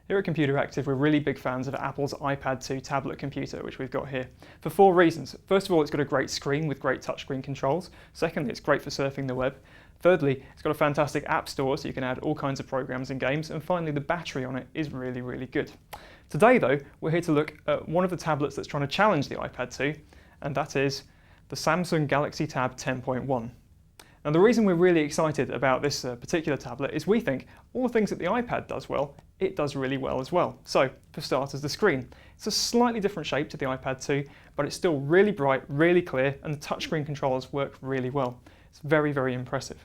Here at Computeractive, we're really big fans of Apple's iPad 2 tablet computer, which we've got here, for 4 reasons. First of all, it's got a great screen with great touchscreen controls. Secondly, it's great for surfing the web. Thirdly, it's got a fantastic app store, so you can add all kinds of programs and games. And finally, the battery on it is really, really good. Today, though, we're here to look at one of the tablets that's trying to challenge the iPad 2, and that is the Samsung Galaxy Tab 10.1. Now, the reason we're really excited about this particular tablet is we think all the things that the iPad does well, it does really well as well. So, for starters, the screen. It's a slightly different shape to the iPad 2, but it's still really bright, really clear, and the touchscreen controls work really well. It's very, very impressive.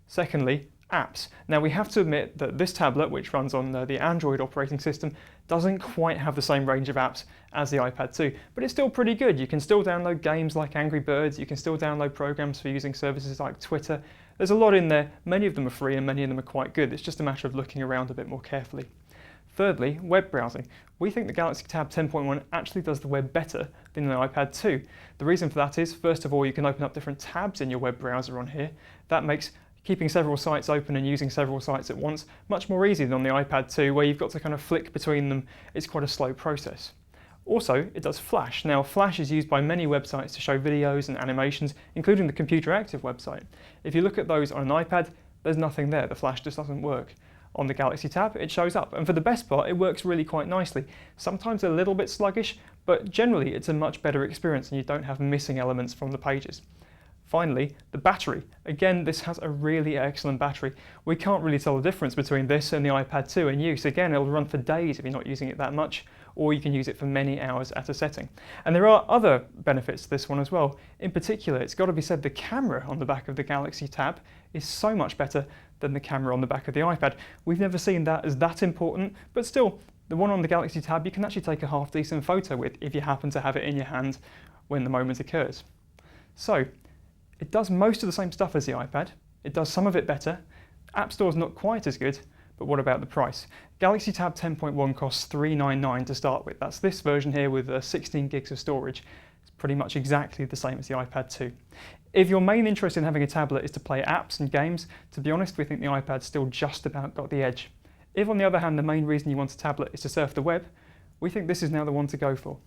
Secondly, apps. Now, we have to admit that this tablet, which runs on the Android operating system, doesn't quite have the same range of apps as the iPad 2, but it's still pretty good. You can still download games like Angry Birds, you can still download programs for using services like Twitter. There's a lot in there. Many of them are free and many of them are quite good. It's just a matter of looking around a bit more carefully. Thirdly, web browsing. We think the Galaxy Tab 10.1 actually does the web better than the iPad 2. The reason for that is, first of all, you can open up different tabs in your web browser on here. That makes keeping several sites open and using several sites at once much more easy than on the iPad 2, where you've got to kind of flick between them. It's quite a slow process. Also, it does Flash. Now, Flash is used by many websites to show videos and animations, including the Computeractive website. If you look at those on an iPad, there's nothing there. The Flash just doesn't work. On the Galaxy Tab, it shows up, and for the best part, it works really quite nicely. Sometimes a little bit sluggish, but generally it's a much better experience and you don't have missing elements from the pages. Finally, the battery. Again, this has a really excellent battery. We can't really tell the difference between this and the iPad 2 in use. Again, it'll run for days if you're not using it that much, or you can use it for many hours at a setting. And there are other benefits to this one as well. In particular, it's got to be said the camera on the back of the Galaxy Tab is so much better than the camera on the back of the iPad. We've never seen that as that important, but still, the one on the Galaxy Tab you can actually take a half decent photo with if you happen to have it in your hand when the moment occurs. So, it does most of the same stuff as the iPad. It does some of it better. App Store's not quite as good, but what about the price? Galaxy Tab 10.1 costs $399 to start with. That's this version here with 16 gigs of storage. It's pretty much exactly the same as the iPad 2. If your main interest in having a tablet is to play apps and games, to be honest, we think the iPad's still just about got the edge. If, on the other hand, the main reason you want a tablet is to surf the web, we think this is now the one to go for.